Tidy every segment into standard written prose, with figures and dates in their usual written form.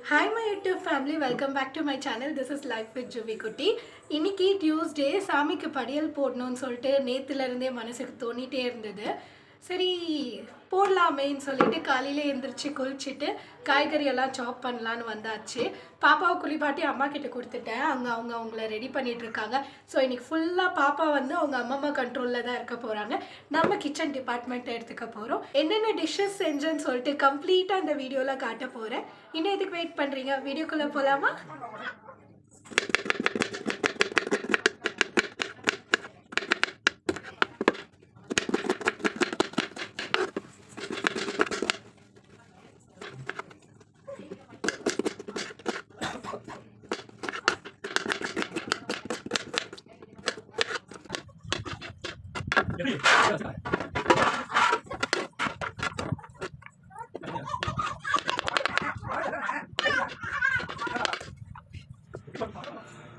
Hi my YouTube family, welcome back to my channel. This is Life with Juvi Kutti. இன்னைக்கு Tuesday சாமிக்கு படியல் போடணும்னு சொல்லிட்டு நேத்துல இருந்தே மனசுக்கு தோணிட்டே இருந்தது. சரி போடலாமேன்னு சொல்லிட்டு காலையில எந்திரிச்சு குளிச்சிட்டு காய்கறி எல்லாம் சாப் பண்ணலான்னு வந்தாச்சு. பாப்பாவை குளிப்பாட்டி அம்மா கிட்ட கொடுத்துட்டேன். அவங்கள ரெடி பண்ணிட்டு இருக்காங்க. ஸோ இன்னைக்கு ஃபுல்லாக பாப்பா வந்து அவங்க அம்மா கண்ட்ரோலில் தான் இருக்க போகிறாங்க. நம்ம கிச்சன் டிபார்ட்மெண்ட்டை எடுத்துக்க போகிறோம். என்னென்ன டிஷ்ஷஸ் செஞ்சேன்னு சொல்லிட்டு கம்ப்ளீட்டாக அந்த வீடியோவில் காட்ட போகிறேன். இன்னும் எதுக்கு வெயிட் பண்ணுறீங்க? வீடியோக்குள்ளே போகலாமா?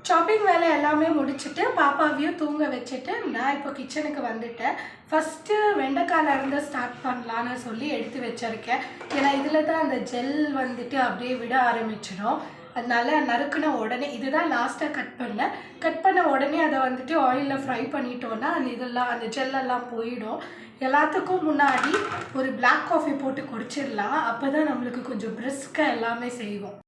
ஷாப்பிங் வேலை எல்லாமே முடிச்சுட்டு பாப்பாவையும் தூங்க வச்சுட்டு நான் இப்போ கிச்சனுக்கு வந்துட்டேன். ஃபஸ்ட்டு வெண்டைக்கால இருந்து ஸ்டார்ட் பண்ணலான்னு சொல்லி எடுத்து வச்சிருக்கேன். ஏன்னா இதில் தான் அந்த ஜெல் வந்துட்டு அப்படியே விட ஆரம்பிச்சிடும். அதனால நறுக்குன உடனே இதுதான் லாஸ்ட்டாக கட் பண்ண உடனே அதை வந்துட்டு ஆயிலில் ஃப்ரை பண்ணிட்டோன்னா அந்த ஜெல்லெல்லாம் போயிடும். எல்லாத்துக்கும் முன்னாடி ஒரு பிளாக் காஃபி போட்டு குடிச்சிடலாம். அப்போ தான் நம்மளுக்கு கொஞ்சம் பிரிஸ்காக எல்லாமே செய்வோம்.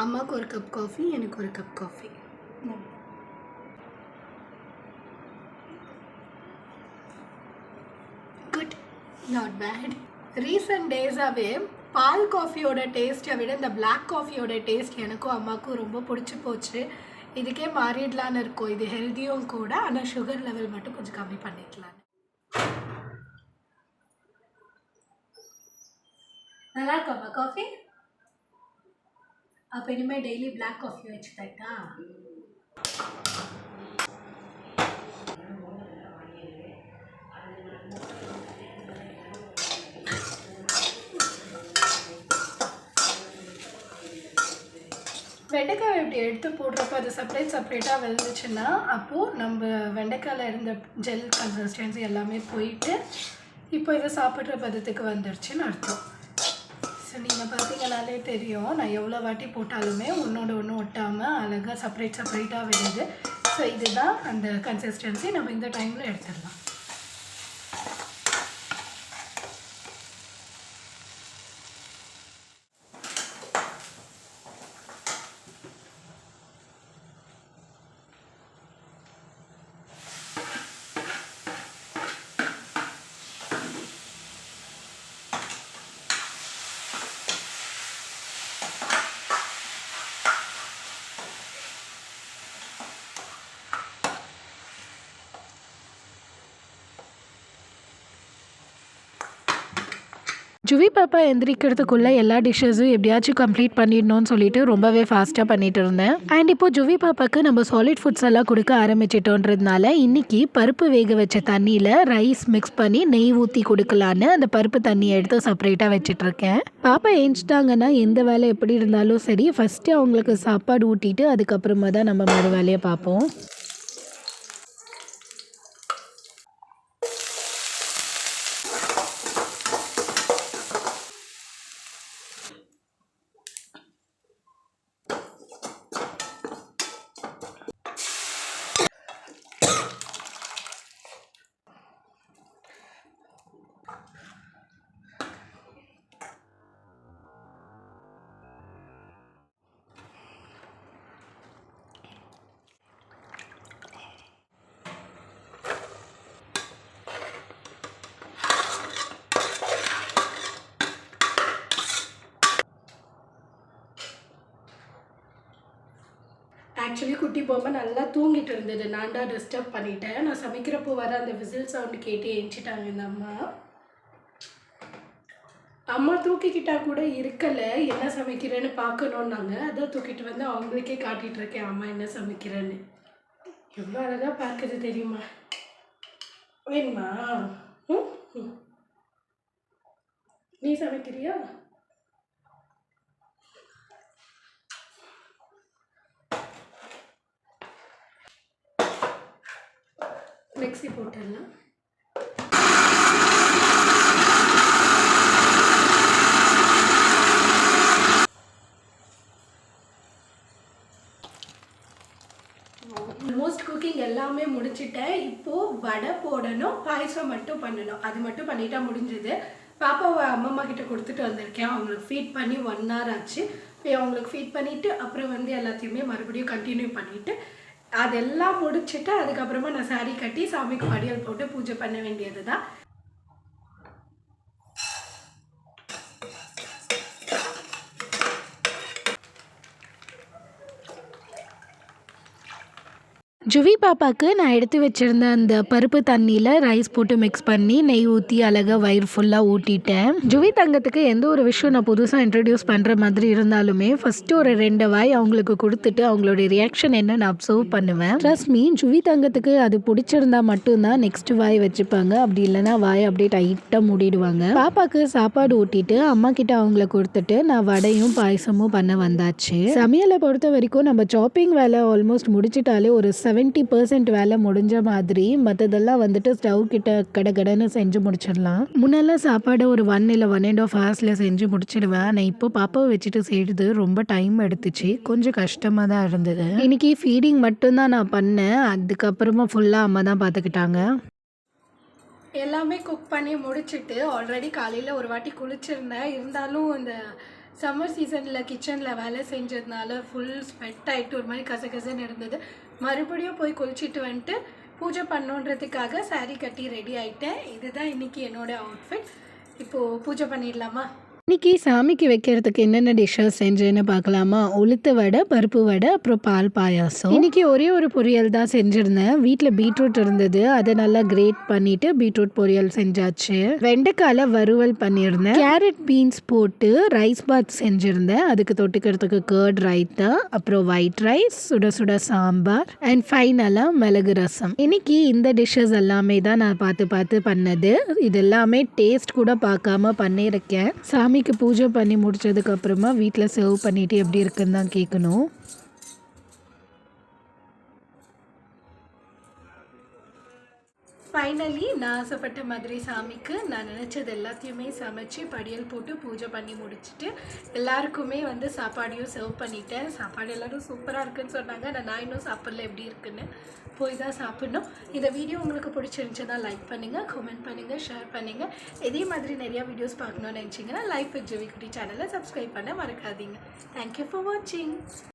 அம்மாவுக்கு ஒரு கப் காஃபி, எனக்கு ஒரு cup coffee. Good, not bad. Recent டேஸாகவே பால் காஃபியோட டேஸ்ட்டை விட இந்த பிளாக் காஃபியோட டேஸ்ட் எனக்கும் அம்மாவுக்கும் ரொம்ப பிடிச்சி போச்சு. இதுக்கே மாறிடலான்னு இருக்கும். இது ஹெல்த்தியும் கூட, ஆனால் சுகர் லெவல் மட்டும் கொஞ்சம் கம்மி பண்ணிக்கலான்னு. நல்லா இருக்கும்மா காஃபி? அப்போ இனிமேல் டெய்லி பிளாக் காஃபி வச்சு தட்டா? வெண்டைக்காய் இப்படி எடுத்து போடுறப்போ அது செப்பரேட்டாக விழுந்துச்சுன்னா அப்போது நம்ம வெண்டைக்காயில் இருந்த ஜெல் கன்சிஸ்டன்சி எல்லாமே போயிட்டு இப்போ இதை சாப்பிட்ற பதத்துக்கு வந்துடுச்சுன்னு அர்த்தம். ஸோ நீங்கள் பார்த்தீங்கனாலே தெரியும், நான் எவ்வளோ வாட்டி போட்டாலுமே ஒன்றோட ஒன்று ஒட்டாமல் அழகாக செப்பரேட்டாக விடுது. ஸோ இதுதான் அந்த கன்சிஸ்டன்சி. நம்ம இந்த டைமில் எடுத்துடலாம். ஜுவி பாப்பா எந்திரிக்கிறதுக்குள்ளே எல்லா டிஷ்ஷஸும் எப்படியாச்சும் கம்ப்ளீட் பண்ணிடணும்னு சொல்லிட்டு ரொம்பவே ஃபாஸ்ட்டாக பண்ணிட்டு இருந்தேன். அண்ட் இப்போது ஜுவி பாப்பாவுக்கு நம்ம சாலிட் ஃபுட்ஸ் எல்லாம் கொடுக்க ஆரம்பிச்சிட்டோன்றதுனால இன்றைக்கி பருப்பு வேக வச்ச தண்ணியில் ரைஸ் மிக்ஸ் பண்ணி நெய் ஊற்றி கொடுக்கலான்னு அந்த பருப்பு தண்ணியை எடுத்து செப்பரேட்டாக வச்சிட்ருக்கேன். பாப்பா ஏஞ்சிட்டாங்கன்னா எந்த வேலை எப்படி இருந்தாலும் சரி, ஃபஸ்ட்டு அவங்களுக்கு சாப்பாடு ஊட்டிட்டு அதுக்கப்புறமா தான் நம்ம மறு வேலையை பார்ப்போம். ஆக்சுவலி குட்டி பொம்மை நல்லா தூங்கிட்டு இருந்தது. நான் தான் டிஸ்டர்ப் பண்ணிட்டேன். நான் சமைக்கிறப்போ வர அந்த விசில் சவுண்டு கேட்டு ஏஞ்சிட்டாங்க இந்த அம்மா தூக்கிக்கிட்டா கூட இருக்கலை, என்ன சமைக்கிறேன்னு பார்க்கணுன்னாங்க. அதான் தூக்கிட்டு வந்து அவங்களுக்கே காட்டிகிட்டு இருக்கேன் அம்மா என்ன சமைக்கிறேன்னு. எவ்வளோ அழகாக பார்க்குது தெரியுமா? வேணுமா? நீ சமைக்கிறியா? அரிசி போட்டுடலாம். ஆல்மோஸ்ட் குக்கிங் எல்லாமே முடிச்சிட்டேன். இப்போது வடை போடணும், பாயசம் மட்டும் பண்ணணும். அது மட்டும் பண்ணிட்டா முடிஞ்சது. பாப்பாவை அம்மம்மா கிட்ட கொடுத்துட்டு வந்திருக்கேன். அவங்களுக்கு ஃபீட் பண்ணி 1 hour ஆச்சு. போய் அவங்களுக்கு ஃபீட் பண்ணிவிட்டு அப்புறம் வந்து எல்லாத்தையுமே மறுபடியும் கண்டினியூ பண்ணிவிட்டு அதெல்லாம் முடிச்சுட்டு அதுக்கப்புறமா நான் சாரீ கட்டி சாமிக்கு படையல் போட்டு பூஜை பண்ண வேண்டியது தான். ஜுவி பாப்பாவுக்கு நான் எடுத்து வச்சுருந்த அந்த பருப்பு தண்ணியில் ரைஸ் போட்டு மிக்ஸ் பண்ணி நெய் ஊற்றி அழகாக வயிறு ஃபுல்லாக ஊட்டிட்டேன். ஜுவி தங்கத்துக்கு எந்த ஒரு விஷயம் நான் புதுசாக இன்ட்ரடியூஸ் பண்ணுற மாதிரி இருந்தாலுமே ஃபஸ்ட்டு ஒரு 2 வாய் அவங்களுக்கு கொடுத்துட்டு அவங்களுடைய ரியாக்ஷன் என்ன நான் அப்சர்வ் பண்ணுவேன். ட்ரஸ்ட் மீ, ஜுவி தங்கத்துக்கு அது பிடிச்சிருந்தா மட்டும்தான் நெக்ஸ்ட் வாய் வச்சுப்பாங்க. அப்படி இல்லைன்னா வாய் அப்படியே டைட்டாக மூடிடுவாங்க. பாப்பாவுக்கு சாப்பாடு ஊட்டிட்டு அம்மா கிட்ட அவங்கள கொடுத்துட்டு நான் வடையும் பாயசமும் பண்ண வந்தாச்சு. சமையலை பொறுத்த வரைக்கும் நம்ம சாப்பிங் வேலை ஆல்மோஸ்ட் முடிச்சிட்டாலே ஒரு 70% வேலை முடிஞ்ச மாதிரி, மற்றதெல்லாம் வந்துட்டு ஸ்டவ் கிட்ட கடகடன்னு செஞ்சு முடிச்சிடலாம். முன்னெல்லாம் சாப்பாடு ஒரு 1 இல்லை 1.5 ஹவர்ஸில் செஞ்சு முடிச்சிடுவேன். ஆனால் இப்போ பாப்பாவை வச்சுட்டு செய்கிறது ரொம்ப டைம் எடுத்துச்சு. கொஞ்சம் கஷ்டமாக தான் இருந்தது. இன்னைக்கு ஃபீடிங் மட்டும்தான் நான் பண்ணேன். அதுக்கப்புறமா ஃபுல்லாக அம்மா தான் பார்த்துக்கிட்டாங்க. எல்லாமே குக் பண்ணி முடிச்சுட்டு ஆல்ரெடி காலையில் ஒரு வாட்டி குளிச்சிருந்தேன். இருந்தாலும் இந்த சம்மர் சீசனில் கிச்சனில் வேலை செஞ்சதுனால ஃபுல் ஸ்வெட் ஆகிட்டு ஒரு மாதிரி கசகசன்னு இருந்தது. மறுபடியும் போய் குளிச்சுட்டு வந்துட்டு பூஜை பண்ணுன்றதுக்காக சாரீ கட்டி ரெடி ஆகிட்டேன். இதுதான் இன்றைக்கி என்னோடய அவுட்ஃபிட். இப்போது பூஜை பண்ணிடலாமா? இன்றைக்கி சாமிக்கு வைக்கிறதுக்கு என்னென்ன டிஷ்ஷஸ் செஞ்சேன்னு பார்க்கலாமா? உளுத்த வடை, பருப்பு வடை, அப்புறம் பால் பாயாசம். இன்றைக்கி ஒரே ஒரு பொரியல் தான் செஞ்சுருந்தேன். வீட்டில் பீட்ரூட் இருந்தது, அதை நல்லா கிரேட் பண்ணிவிட்டு பீட்ரூட் பொரியல் செஞ்சாச்சு. வெண்டைக்கால வறுவல் பண்ணியிருந்தேன். கேரட் பீன்ஸ் போட்டு ரைஸ் பாத் செஞ்சுருந்தேன். அதுக்கு தொட்டுக்கிறதுக்கு கர்ட் ரைத்தா, அப்புறம் ஒயிட் ரைஸ், சுட சுட சாம்பார் அண்ட் ஃபைனலாக மிளகு ரசம். இன்றைக்கி இந்த டிஷ்ஷஸ் எல்லாமே தான் நான் பார்த்து பண்ணது. இது எல்லாமே டேஸ்ட் கூட பார்க்காம பண்ணியிருக்கேன். சாமிக்கு பூஜை பண்ணி முடிச்சதுக்கு அப்புறமா வீட்டில் சர்வ் பண்ணிட்டு எப்படி இருக்குன்னு தான் கேட்கணும். ஃபைனலி நான் ஆசைப்பட்ட மாதிரி சாமிக்கு நான் நினச்சது எல்லாத்தையுமே சமைச்சு படியல் போட்டு பூஜை பண்ணி முடிச்சுட்டு எல்லாருக்குமே வந்து சாப்பாடையும் சர்வ் பண்ணிட்டேன். சாப்பாடு எல்லோரும் சூப்பராக இருக்குன்னு சொன்னாங்க. நான் இன்னும் சாப்பிடல, எப்படி இருக்குன்னு போய் தான் சாப்பிட்ணும். இந்த வீடியோ உங்களுக்கு பிடிச்சிருந்துச்சுன்னா லைக் பண்ணுங்கள், கமெண்ட் பண்ணுங்கள், ஷேர் பண்ணுங்கள். இதே மாதிரி நிறையா வீடியோஸ் பார்க்கணுன்னு நினச்சிங்கன்னா லைஃப் வித் ஜுவி குட்டி சேனலை சப்ஸ்கிரைப் பண்ண மறக்காதீங்க. தேங்க்யூ ஃபார் வாட்சிங்.